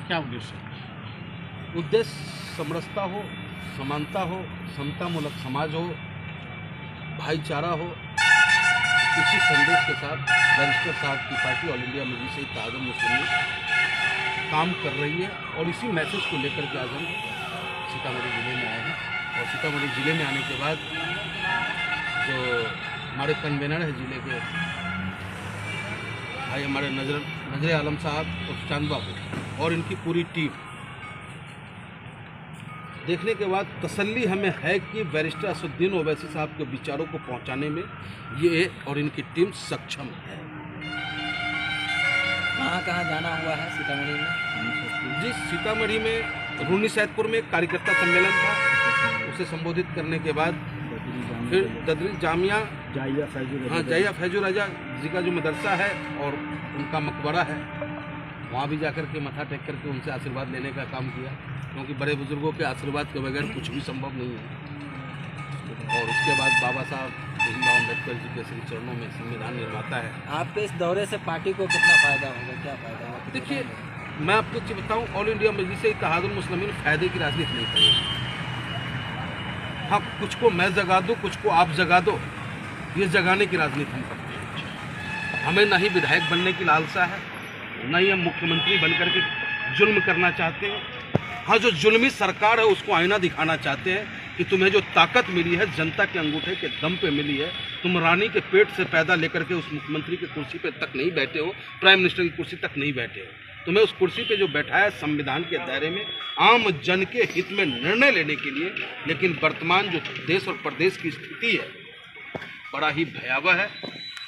क्या उद्देश्य है? उद्देश्य समरसता हो, समानता हो, समतामूलक समाज हो, भाईचारा हो, इसी संदेश के साथ बैरिस्टर साहब की पार्टी ऑल इंडिया मजलिस इत्तेहादुल मुस्लिमीन काम कर रही है और इसी मैसेज को लेकर के आज हम सीतामढ़ी ज़िले में आए हैं। और सीतामढ़ी ज़िले में आने के बाद जो हमारे कन्वेनर हैं ज़िले के भाई हमारे नजर आलम साहब और चांद बाबू और इनकी पूरी टीम देखने के बाद तसल्ली हमें है कि बैरिस्टर असदुद्दीन ओवैसी साहब के विचारों को पहुंचाने में ये और इनकी टीम सक्षम है। कहाँ जाना हुआ है सीतामढ़ी में? जी, सीतामढ़ी में रूनी सैदपुर में एक कार्यकर्ता सम्मेलन था, उसे संबोधित करने के बाद फिर ददरी जामिया जाइया फैजुर रजा जी का जो मदरसा है और उनका मकबरा है, वहाँ भी जाकर के मथा टेक करके उनसे आशीर्वाद लेने का काम किया, क्योंकि बड़े बुजुर्गों के आशीर्वाद के बगैर कुछ भी संभव नहीं है। और उसके बाद बाबा साहब भीमराव अम्बेडकर जी के श्री चरणों में संविधान निर्माता है। आपके इस दौरे से पार्टी को कितना फ़ायदा होगा, क्या फ़ायदा होगा? देखिए, मैं आपको एक चीज़ बताऊँ, ऑल इंडिया मजलिस इत्तेहादुल मुस्लिमीन फ़ायदे की राजनीति नहीं करेगी। हाँ, कुछ को मैं जगा दूँ, कुछ को आप जगा दो, ये जगाने की राजनीति हम करते हैं। हमें ना ही विधायक बनने की लालसा है, ना ही हम मुख्यमंत्री बनकर के जुल्म करना चाहते हैं। हाँ, जो जुल्मी सरकार है उसको आईना दिखाना चाहते हैं कि तुम्हें जो ताकत मिली है जनता के अंगूठे के दम पे मिली है, तुम रानी के पेट से पैदा लेकर के उस मुख्यमंत्री की कुर्सी पे तक नहीं बैठे हो, प्राइम मिनिस्टर की कुर्सी तक नहीं बैठे हो। तुम्हें उस कुर्सी पे जो बैठाया संविधान के दायरे में आम जन के हित में निर्णय लेने के लिए। लेकिन वर्तमान जो देश और प्रदेश की स्थिति है बड़ा ही भयावह है।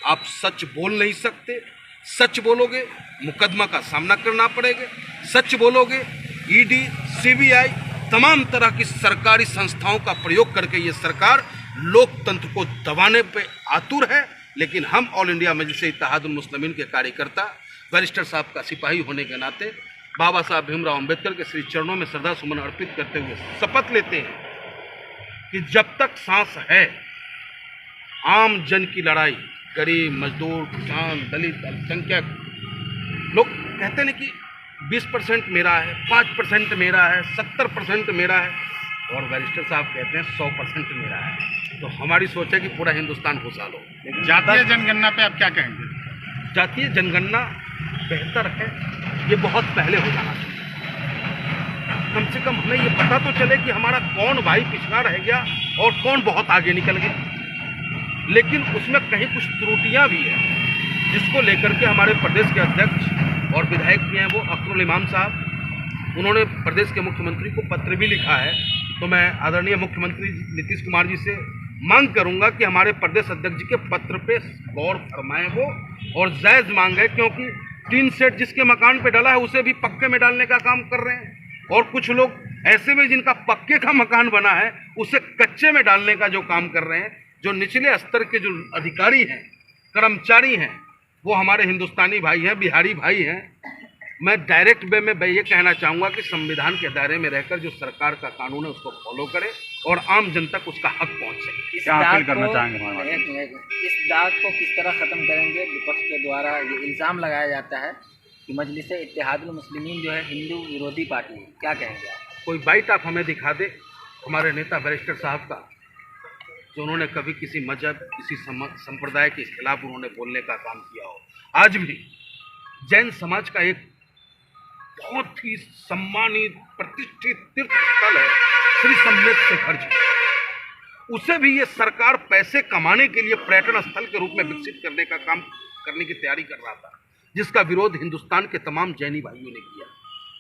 आप सच बोल नहीं सकते, सच बोलोगे मुकदमा का सामना करना पड़ेगा, सच बोलोगे ईडी, सीबीआई, तमाम तरह की सरकारी संस्थाओं का प्रयोग करके ये सरकार लोकतंत्र को दबाने पे आतुर है। लेकिन हम ऑल इंडिया मजलिस इत्तेहादुल मुस्लिमीन के कार्यकर्ता बैरिस्टर साहब का सिपाही होने के नाते बाबा साहब भीमराव अम्बेडकर के श्री चरणों में श्रद्धा सुमन अर्पित करते हुए शपथ लेते हैं कि जब तक सांस है आम जन की लड़ाई, गरीब, मजदूर, किसान, दलित, अल्पसंख्यक, लोग कहते हैं कि 20% मेरा है, 5% मेरा है, 70% मेरा है, और बैरिस्टर साहब कहते हैं 100% मेरा है। तो हमारी सोच है कि पूरा हिंदुस्तान खुशहाल हो। जातीय जनगणना पे आप क्या कहेंगे? जातीय जनगणना बेहतर है, ये बहुत पहले हो जाना चाहिए। कम से कम हमें ये पता तो चले कि हमारा कौन भाई पिछड़ा रह गया और कौन बहुत आगे निकल गया। लेकिन उसमें कहीं कुछ त्रुटियां भी हैं, जिसको लेकर के हमारे प्रदेश के अध्यक्ष और विधायक भी हैं वो अख्तरुल इमाम साहब, उन्होंने प्रदेश के मुख्यमंत्री को पत्र भी लिखा है। तो मैं आदरणीय मुख्यमंत्री नीतीश कुमार जी से मांग करूंगा कि हमारे प्रदेश अध्यक्ष जी के पत्र पे गौर फरमाएं वो, और जायज़ मांग है, क्योंकि टीन सेट जिसके मकान पे डाला है उसे भी पक्के में डालने का काम कर रहे हैं, और कुछ लोग ऐसे में जिनका पक्के का मकान बना है उसे कच्चे में डालने का जो काम कर रहे हैं। जो निचले स्तर के जो अधिकारी हैं, कर्मचारी हैं, वो हमारे हिंदुस्तानी भाई हैं, बिहारी भाई हैं। मैं डायरेक्ट वे में ये कहना चाहूँगा कि संविधान के दायरे में रहकर जो सरकार का कानून है उसको फॉलो करे और आम जन तक उसका हक पहुँच सके। क्या अपील करना चाहेंगे हमारे? इस दाग को किस तरह ख़त्म करेंगे? विपक्ष के द्वारा ये इल्ज़ाम लगाया जाता है कि मजलिस इत्तेहादुल मुस्लिमीन जो है हिंदू विरोधी पार्टी है, क्या कहेंगे आप? कोई बाइट आप हमें दिखा दे हमारे नेता बैरिस्टर साहब का, जो उन्होंने कभी किसी मजहब, किसी संप्रदाय के खिलाफ उन्होंने बोलने का काम किया हो। आज भी जैन समाज का एक बहुत ही सम्मानित प्रतिष्ठित तीर्थ स्थल है श्री सम्मेत शिखर जी, उसे भी ये सरकार पैसे कमाने के लिए पर्यटन स्थल के रूप में विकसित करने का काम करने की तैयारी कर रहा था, जिसका विरोध हिंदुस्तान के तमाम जैनी भाइयों ने किया,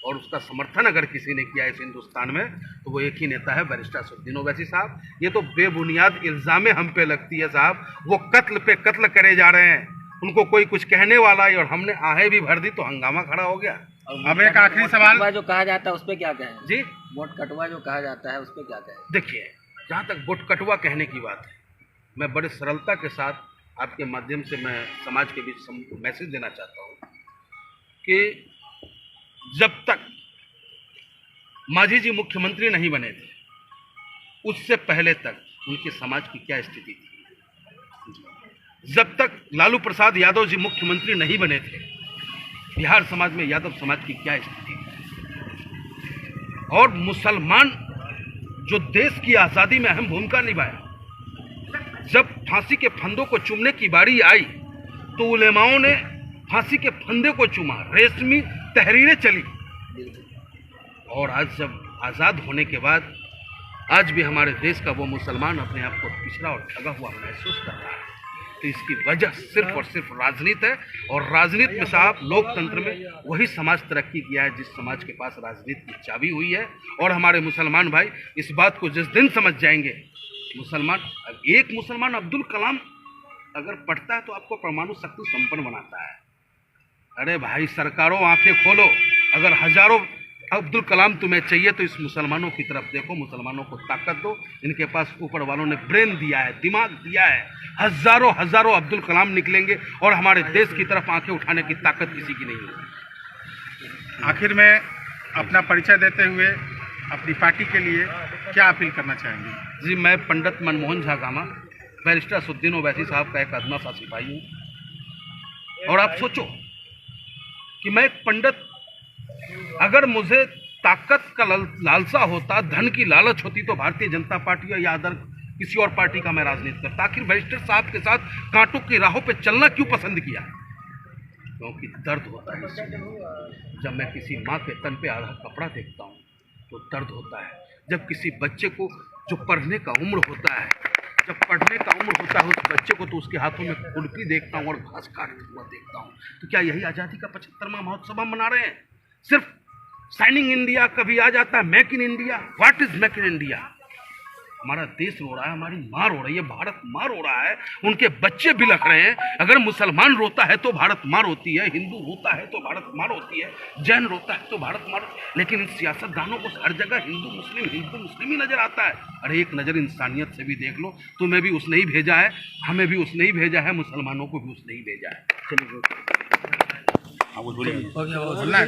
और उसका समर्थन अगर किसी ने किया इस हिंदुस्तान में तो वो एक ही नेता है बैरिस्टर असदुद्दीन ओवैसी साहब। ये तो बेबुनियाद इल्ज़ामें हम पे लगती है साहब, वो कत्ल पे कत्ल करे जा रहे हैं, उनको कोई कुछ कहने वाला है, और हमने आहें भी भर दी तो हंगामा खड़ा हो गया। अब एक आखिरी सवाल, जो कहा जाता है उस पर क्या कहें जी? वोट कटवा जो कहा जाता है उस पर क्या कहें? देखिए, जहाँ तक वोट कटवा कहने की बात है, मैं बड़े सरलता के साथ आपके माध्यम से मैं समाज के बीच मैसेज देना चाहता हूँ कि जब तक मांझी जी मुख्यमंत्री नहीं बने थे उससे पहले तक उनके समाज की क्या स्थिति थी, जब तक लालू प्रसाद यादव जी मुख्यमंत्री नहीं बने थे बिहार समाज में यादव समाज की क्या स्थिति थी, और मुसलमान जो देश की आज़ादी में अहम भूमिका निभाया, जब फांसी के फंदों को चूमने की बारी आई तो उलेमाओं ने फांसी के फंदे को चूमा, रेशमी तहरीरें चली। और आज जब आज़ाद होने के बाद आज भी हमारे देश का वो मुसलमान अपने आप को पिछड़ा और ठगा हुआ महसूस कर रहा है। तो इसकी वजह सिर्फ और सिर्फ राजनीति है। और राजनीति में साहब, लोकतंत्र में वही समाज तरक्की किया है जिस समाज के पास राजनीति की चाबी हुई है। और हमारे मुसलमान भाई इस बात को जिस दिन समझ जाएंगे, मुसलमान, एक मुसलमान अब्दुल कलाम अगर पढ़ता है तो आपको परमाणु शक्ति संपन्न बनाता है। अरे भाई, सरकारों आंखें खोलो, अगर हजारों अब्दुल कलाम तुम्हें चाहिए तो इस मुसलमानों की तरफ देखो, मुसलमानों को ताकत दो। इनके पास ऊपर वालों ने ब्रेन दिया है, दिमाग दिया है। हजारों हजारों अब्दुल कलाम निकलेंगे और हमारे देश की तरफ आंखें उठाने की ताकत किसी की नहीं है। आखिर में अपना परिचय देते हुए अपनी पार्टी के लिए क्या अपील करना चाहेंगे? जी, मैं पंडित मनमोहन झा गामा, बैरिस्टर असदुद्दीन ओवैसी साहब का एक अदना सा सिपाही हूँ। और आप सोचो कि मैं एक पंडित, अगर मुझे ताकत का लालसा होता, धन की लालच होती तो भारतीय जनता पार्टी या अदर किसी और पार्टी का मैं राजनीति करता। आखिर बैरिस्टर साहब के साथ कांटों की राहों पे चलना क्यों पसंद किया? क्योंकि दर्द होता है इसमें। जब मैं किसी माँ के तन पे आधा कपड़ा देखता हूँ तो दर्द होता है। जब किसी बच्चे को जो पढ़ने का उम्र होता है, जब पढ़ने का उम्र होता है उस बच्चे को, तो उसके हाथों में खुरपी देखता हूँ और घास काटता हुआ देखता हूँ। तो क्या यही आज़ादी का 75वां महोत्सव हम मना रहे हैं? सिर्फ साइनिंग इंडिया कभी आ जाता है, make in India. What is make in India? हमारा देश रो रहा है, हमारी माँ रो रही है, भारत माँ रो रहा है, उनके बच्चे बिलख रहे हैं। अगर मुसलमान रोता है तो भारत माँ रोती है, हिंदू रोता है तो भारत माँ रोती है, जैन रोता है तो भारत माँ रोती है। लेकिन इन सियासतदानों को हर जगह हिंदू मुस्लिम ही नजर आता है। अरे एक नज़र इंसानियत से भी देख लो। तुम्हें भी उसने ही भेजा है, हमें भी उसने ही भेजा है, मुसलमानों को भी उसने ही भेजा है। बोलिए।